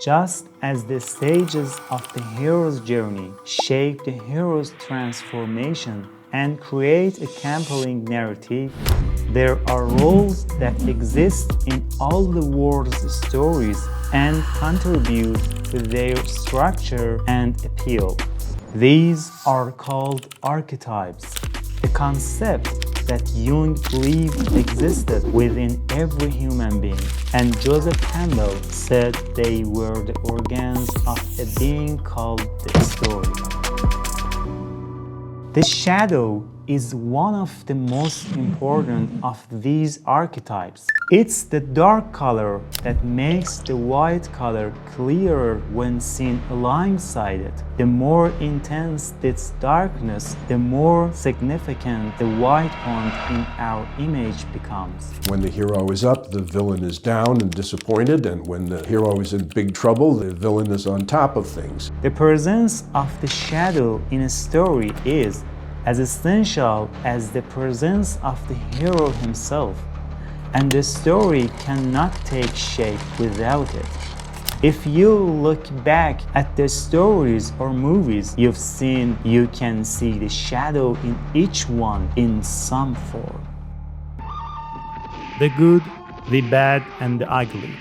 Just as the stages of the hero's journey shape the hero's transformation and create a compelling narrative, there are roles that exist in all the world's stories and contribute to their structure and appeal. These are called archetypes, a concept that Jung believed existed within every human being, and Joseph Campbell said they were the organs of a being called the story. The shadow is one of the most important of these archetypes. It's the dark color that makes the white color clearer when seen alongside it. The more intense its darkness, the more significant the white point in our image becomes. When the hero is up, the villain is down and disappointed, and when the hero is in big trouble, the villain is on top of things. The presence of the shadow in a story is as essential as the presence of the hero himself, and the story cannot take shape without it. If you look back at the stories or movies you've seen, you can see the shadow in each one in some form. The good, the bad, and the ugly.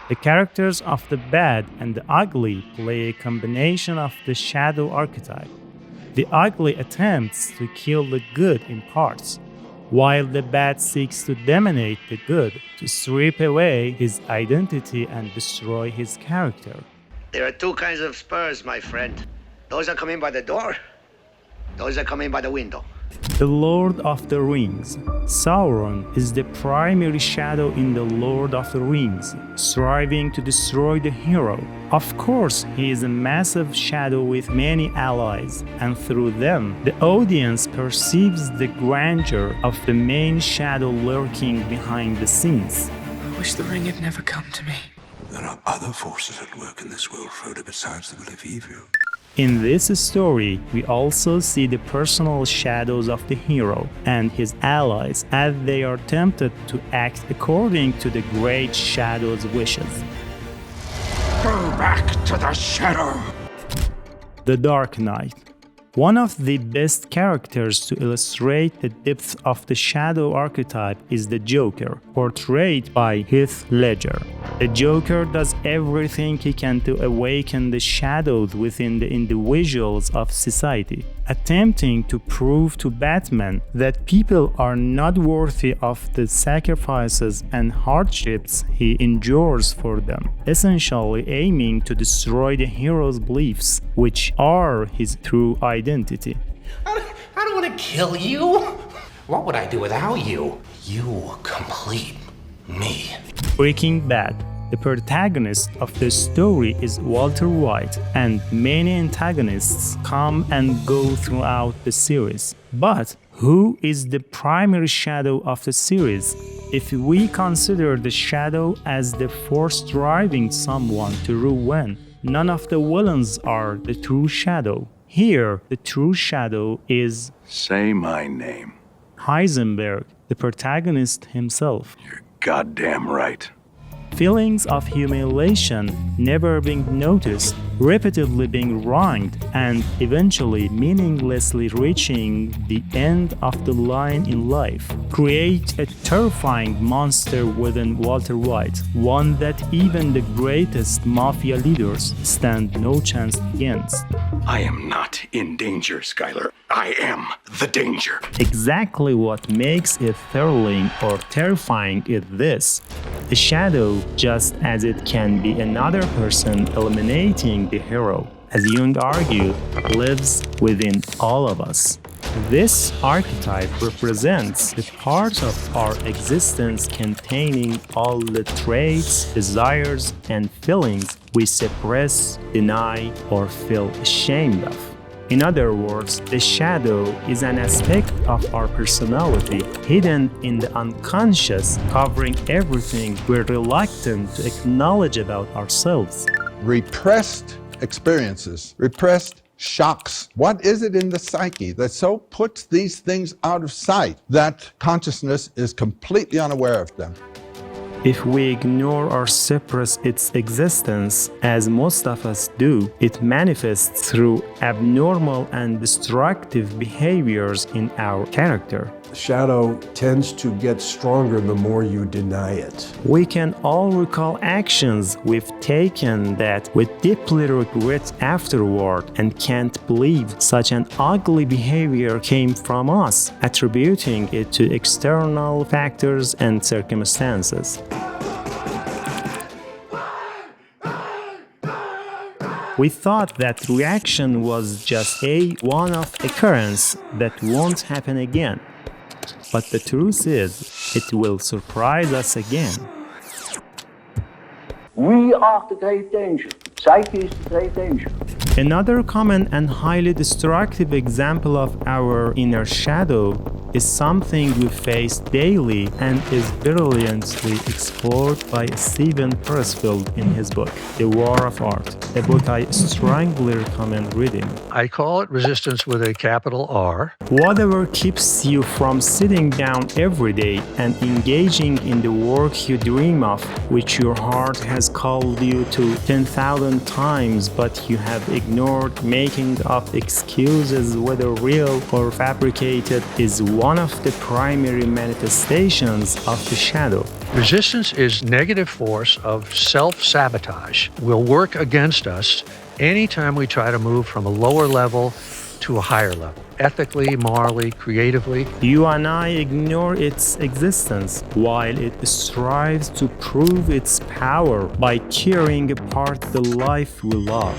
The characters of the bad and the ugly play a combination of the shadow archetype. The ugly attempts to kill the good in parts, while the bad seeks to dominate the good, to strip away his identity and destroy his character. There are two kinds of spurs, my friend. Those that come in by the door, those that come in by the window. The Lord of the Rings. Sauron is the primary shadow in the Lord of the Rings, striving to destroy the hero. Of course, he is a massive shadow with many allies, and through them, the audience perceives the grandeur of the main shadow lurking behind the scenes. I wish the ring had never come to me. There are other forces at work in this world, Frodo, besides the will of evil. In this story, we also see the personal shadows of the hero and his allies as they are tempted to act according to the great shadow's wishes. Go back to the shadow! The Dark Knight. One of the best characters to illustrate the depth of the shadow archetype is the Joker, portrayed by Heath Ledger. The Joker does everything he can to awaken the shadows within the individuals of society, attempting to prove to Batman that people are not worthy of the sacrifices and hardships he endures for them, essentially aiming to destroy the hero's beliefs, which are his true identity. I don't want to kill you. What would I do without you? You complete me. Breaking Bad. The protagonist of the story is Walter White, and many antagonists come and go throughout the series. But who is the primary shadow of the series? If we consider the shadow as the force driving someone to ruin, none of the villains are the true shadow. Here, the true shadow is... Say my name. Heisenberg, the protagonist himself. You're goddamn right. Feelings of humiliation, never being noticed, repeatedly being wronged, and eventually meaninglessly reaching the end of the line in life create a terrifying monster within Walter White, one that even the greatest mafia leaders stand no chance against. I am not in danger, Skylar. I am the danger. Exactly what makes it thrilling or terrifying is this. The shadow, just as it can be another person eliminating the hero, as Jung argued, lives within all of us. This archetype represents the part of our existence containing all the traits, desires, and feelings we suppress, deny, or feel ashamed of. In other words, the shadow is an aspect of our personality hidden in the unconscious, covering everything we're reluctant to acknowledge about ourselves. Repressed experiences, repressed shocks. What is it in the psyche that so puts these things out of sight that consciousness is completely unaware of them? If we ignore or suppress its existence, as most of us do, it manifests through abnormal and destructive behaviors in our character. The shadow tends to get stronger the more you deny it. We can all recall actions we've taken that we deeply regret afterward and can't believe such an ugly behavior came from us, attributing it to external factors and circumstances. We thought that reaction was just a one-off occurrence that won't happen again. But the truth is, it will surprise us again. We are the great danger. Psyche is the great danger. Another common and highly destructive example of our inner shadow is something we face daily and is brilliantly explored by Steven Pressfield in his book, The War of Art, a book I strongly recommend reading. I call it resistance with a capital R. Whatever keeps you from sitting down every day and engaging in the work you dream of, which your heart has called you to 10,000 times, but you have ignored, making up excuses whether real or fabricated, is one of the primary manifestations of the shadow. Resistance is negative force of self-sabotage. Will work against us anytime we try to move from a lower level to a higher level. Ethically, morally, creatively. You and I ignore its existence while it strives to prove its power by tearing apart the life we love.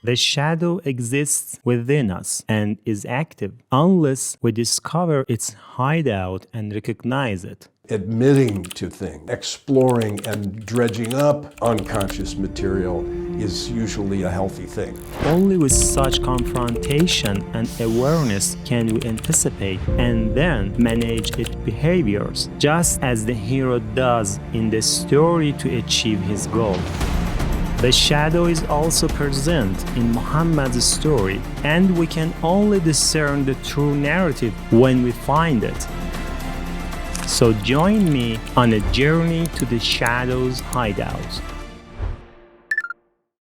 The shadow exists within us and is active unless we discover its hideout and recognize it. Admitting to things, exploring and dredging up unconscious material is usually a healthy thing. Only with such confrontation and awareness can we anticipate and then manage its behaviors, just as the hero does in the story to achieve his goal. The shadow is also present in Muhammad's story, and we can only discern the true narrative when we find it. So join me on a journey to the shadow's hideout.